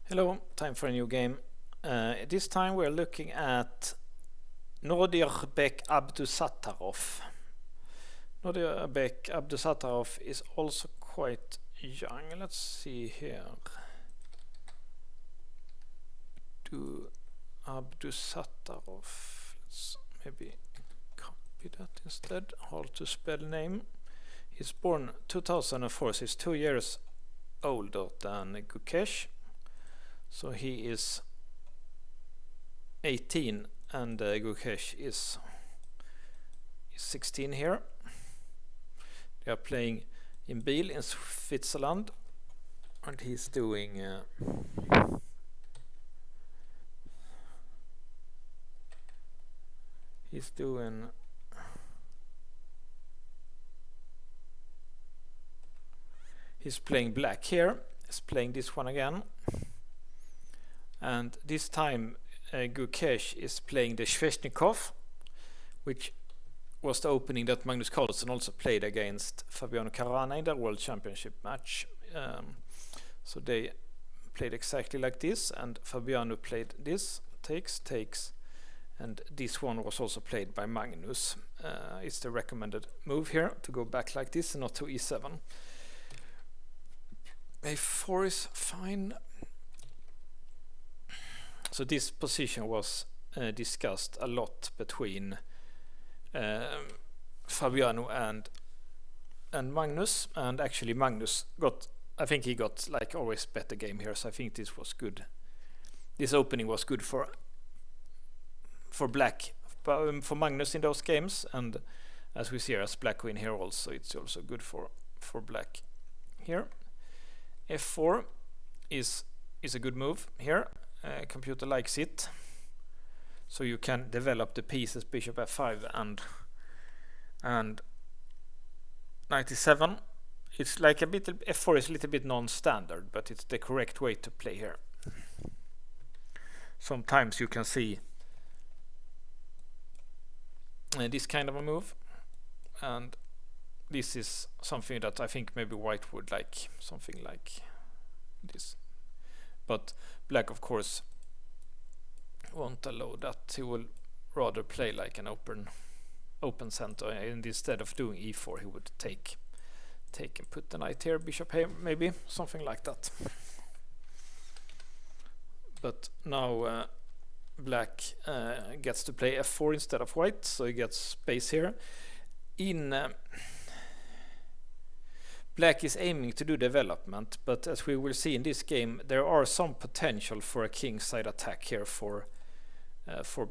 Hello, time for a new game. This time we're looking at Nodirbek Abdusattorov. Nodirbek Abdusattorov is also quite young. Let's see here. Abdusattorov. Let's maybe copy that instead. Hard to spell name. He's born 2004, so he's 2 years older than Gukesh. So he is 18 and Gukesh is 16 here. They are playing in Biel in Switzerland, and he's doing he's playing black here. He's playing this one again. And this time Gukesh is playing the Sveshnikov, which was the opening that Magnus Carlsen also played against Fabiano Caruana in their World Championship match. So they played exactly like this, and Fabiano played this, takes, and this one was also played by Magnus. It's the recommended move here, to go back like this and not to e7. a4 is fine. So this position was discussed a lot between Fabiano and Magnus, and actually Magnus I think he got like always better game here, so I think this was good. This opening was good for black, for Magnus in those games, and as we see here, as black win here also, it's also good for black here. f4 is a good move here. Computer likes it, so you can develop the pieces bishop f5 and 97. It's like a bit, f4 is a little bit non-standard, but it's the correct way to play here. Sometimes you can see this kind of a move, and this is something that I think maybe white would like, something like this. But black, of course, won't allow that. He will rather play like an open center, and instead of doing e4, he would take and put the knight here, bishop here, maybe something like that. But now black gets to play f4 instead of white, so he gets space here. Black is aiming to do development, but as we will see in this game, there are some potential for a kingside attack here for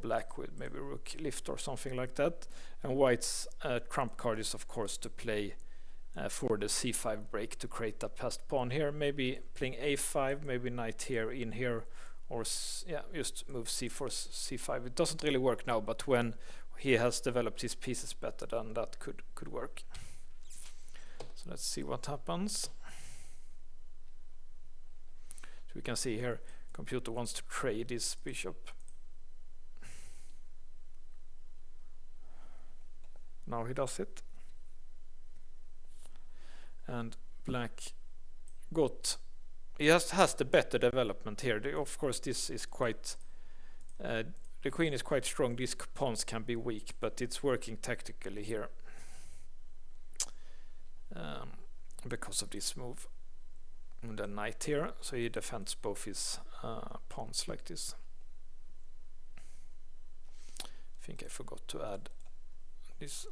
black, with maybe rook lift or something like that. And white's trump card is of course to play for the c5 break to create a passed pawn here, maybe playing a5, maybe knight here in here, or just move c4, c5. It doesn't really work now, but when he has developed his pieces better, then that could work. So let's see what happens. So we can see here, computer wants to trade this bishop. Now he does it. And black he has the better development here. Of course, this is quite the queen is quite strong. These pawns can be weak, but it's working tactically here because of this move. And the knight here, so he defends both his pawns like this. I think I forgot to add this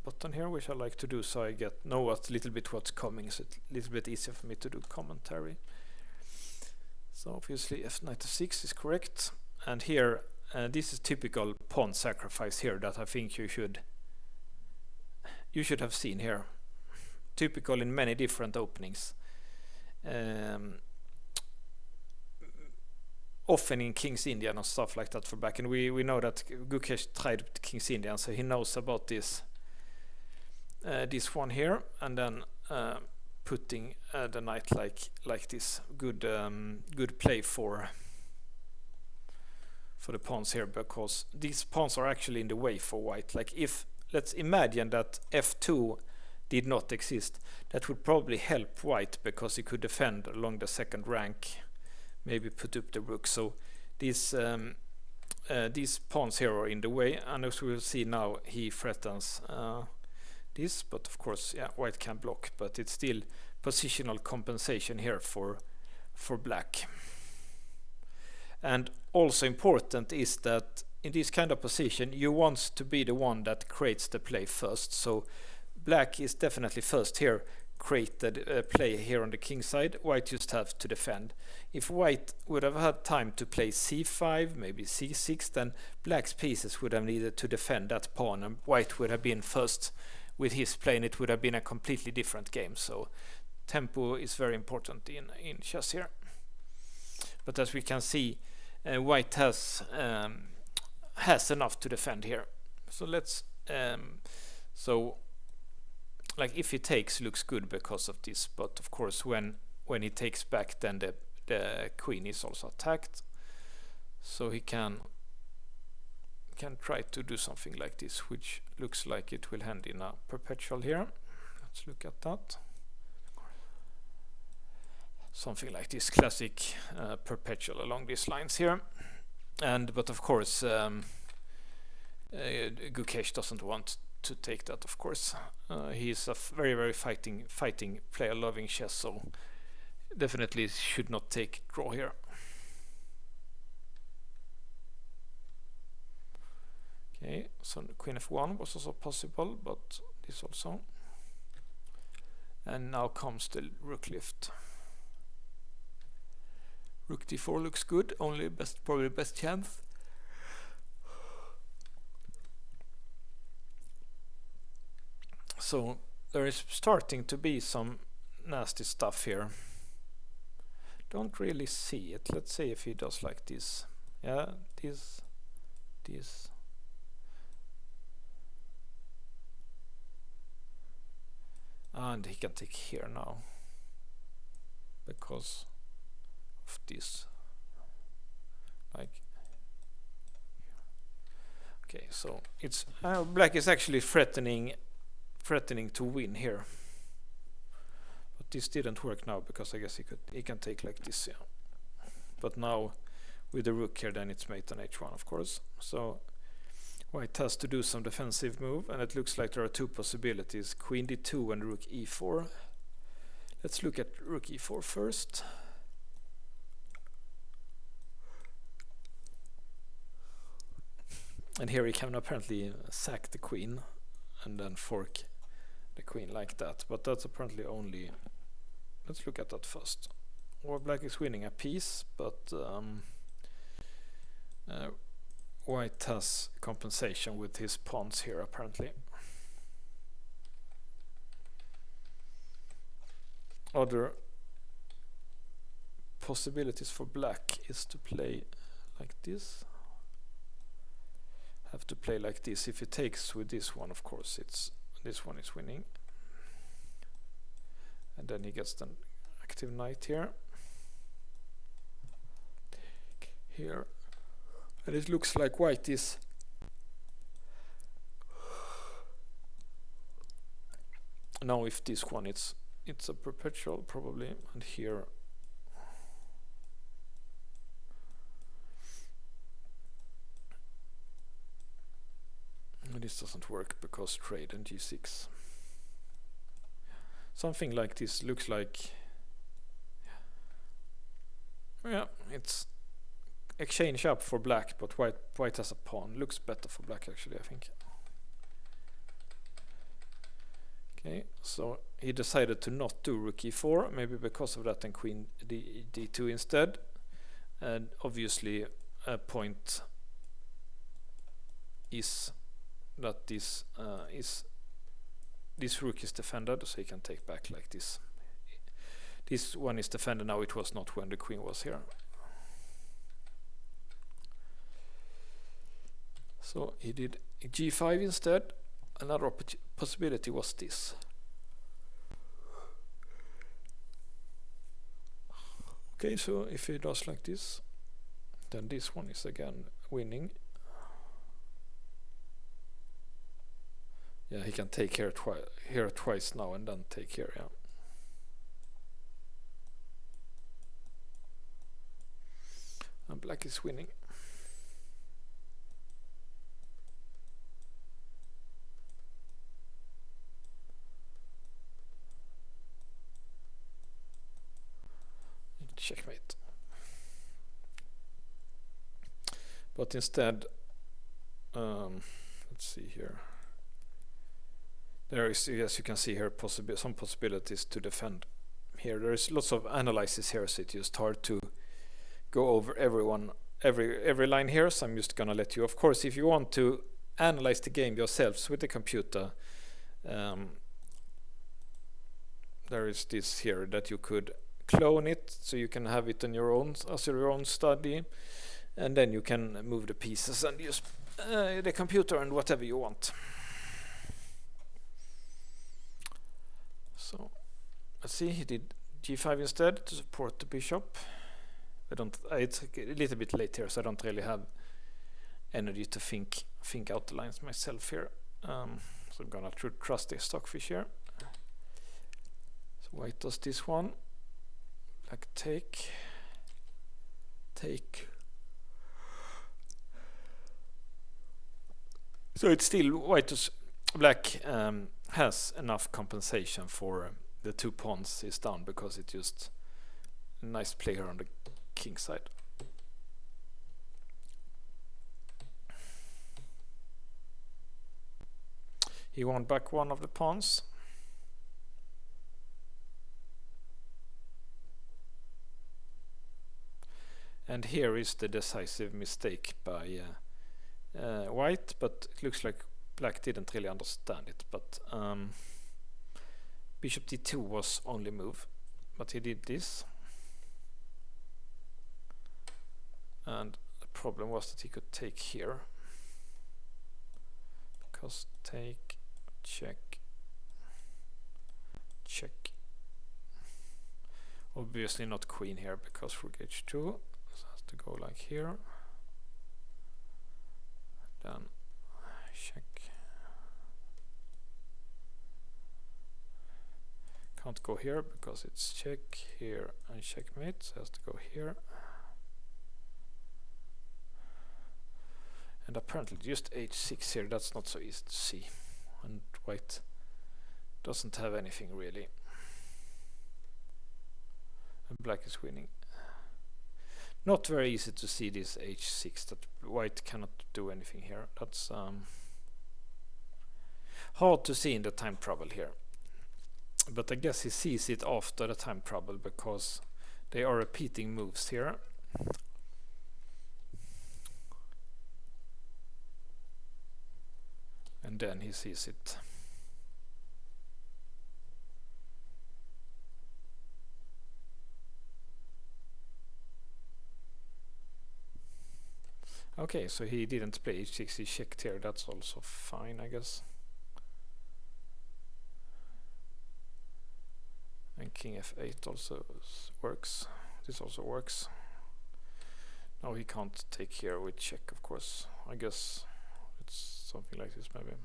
button here, which I like to do, so I know a little bit what's coming, so it's a little bit easier for me to do commentary. So obviously knight f6 is correct, and here this is typical pawn sacrifice here that I think you should have seen here. Typical in many different openings. Often in King's Indian and stuff like that for back, and we know that Gukesh tried King's Indian, so he knows about this one here, and then putting the knight like this. Good play for the pawns here, because these pawns are actually in the way for white. Like let's imagine that f2 did not exist, that would probably help white because he could defend along the second rank maybe put up the rook. So these pawns here are in the way, and as we will see now, he threatens this, but of course, yeah, white can block, but it's still positional compensation here for black. And also important is that in this kind of position, you want to be the one that creates the play first. So black is definitely first here, created a play here on the king side. White just have to defend. If white would have had time to play c5, maybe c6, then black's pieces would have needed to defend that pawn, and white would have been first with his play, and it would have been a completely different game. So tempo is very important in chess here. But as we can see, white has enough to defend here. So let's like if he takes, looks good because of this, but of course when he takes back, then the queen is also attacked. So he can try to do something like this, which looks like it will end in a perpetual here. Let's look at that. Something like this classic perpetual along these lines here. But of course Gukesh doesn't want to take that, of course. He's a very fighting player, loving chess, so definitely should not take draw here. Okay, so queen f1 was also possible, but this also. And now comes the rook lift. Rook d4 looks good, probably best chance. So there is starting to be some nasty stuff here. Don't really see it. Let's see if he does like this. Yeah, this. And he can take here now because of this. Like, okay, so it's black is actually threatening to win here, but this didn't work now because I guess he can take like this, yeah. But now with the rook here, then it's mate on h1, of course. So white has to do some defensive move, and it looks like there are two possibilities: queen d2 and rook e4. Let's look at rook e4 first. And here he can apparently sack the queen and then fork the queen like that, but that's apparently only. Let's look at that first. Well, black is winning a piece, but white has compensation with his pawns here apparently. Other possibilities for black is to play like this. Have to play like this. If he takes with this one, of course this one is winning, and then he gets the active knight here, and it looks like white is now. If this one, it's a perpetual probably, and here this doesn't work because trade and g6. Something like this looks like, yeah, it's exchange up for black, but white has a pawn. Looks better for black actually, I think. Okay, so he decided to not do rook e4, maybe because of that, and queen d2 instead. And obviously a point is that this rook is defended, so he can take back like this. This one is defended now. It was not when the queen was here. So he did g5 instead. Another possibility was this. Okay, so if he does like this, then this one is again winning. Yeah, he can take here twice now and then take here, yeah. black is winning. Checkmate. But instead, let's see here. There is, as you can see here, some possibilities to defend. Here there is lots of analysis here, so it's just hard to go over every line here. So I'm just gonna let you. Of course, if you want to analyze the game yourselves with the computer, there is this here that you could clone it, so you can have it on your own as your own study, and then you can move the pieces and use the computer and whatever you want. So let's see, he did g5 instead to support the bishop. It's a little bit late here, so I don't really have energy to think out the lines myself here. So I'm gonna trust the stockfish here. So white does this one. Black take. So it's still black has enough compensation for the 2 pawns is down, because it's just a nice play here on the king side. He won back one of the pawns. And here is the decisive mistake by white, but it looks like black didn't really understand it. But bishop d2 was only move, but he did this. And the problem was that he could take here, because take, check, check. Obviously not queen here, because rook h2. To go like here, then check. Can't go here because it's check here and checkmate, so has to go here. And apparently just h6 here, that's not so easy to see, and white doesn't have anything really, and black is winning. Not very easy to see this h6, that white cannot do anything here. That's hard to see in the time trouble here. But I guess he sees it after the time trouble, because they are repeating moves here. And then he sees it. Okay, so he didn't play h6, he checked here. That's also fine, I guess. And king f8 also works. This also works. No, he can't take here with check, of course. I guess it's something like this, maybe.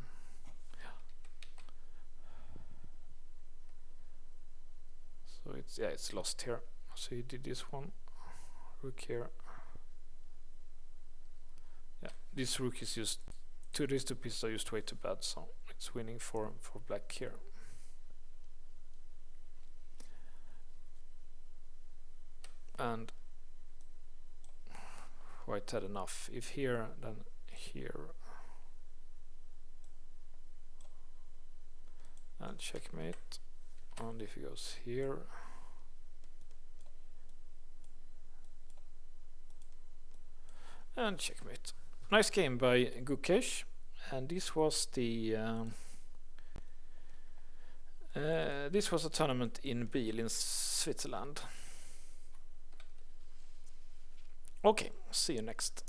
So it's lost here. So he did this one. Rook here. Yeah, this rook is just these two pieces are just way too bad, so it's winning for black here. And white had enough. If here, then here. And checkmate. And if he goes here. And checkmate. Nice game by Gukesh, and this was the this was a tournament in Biel in Switzerland. Okay, see you next.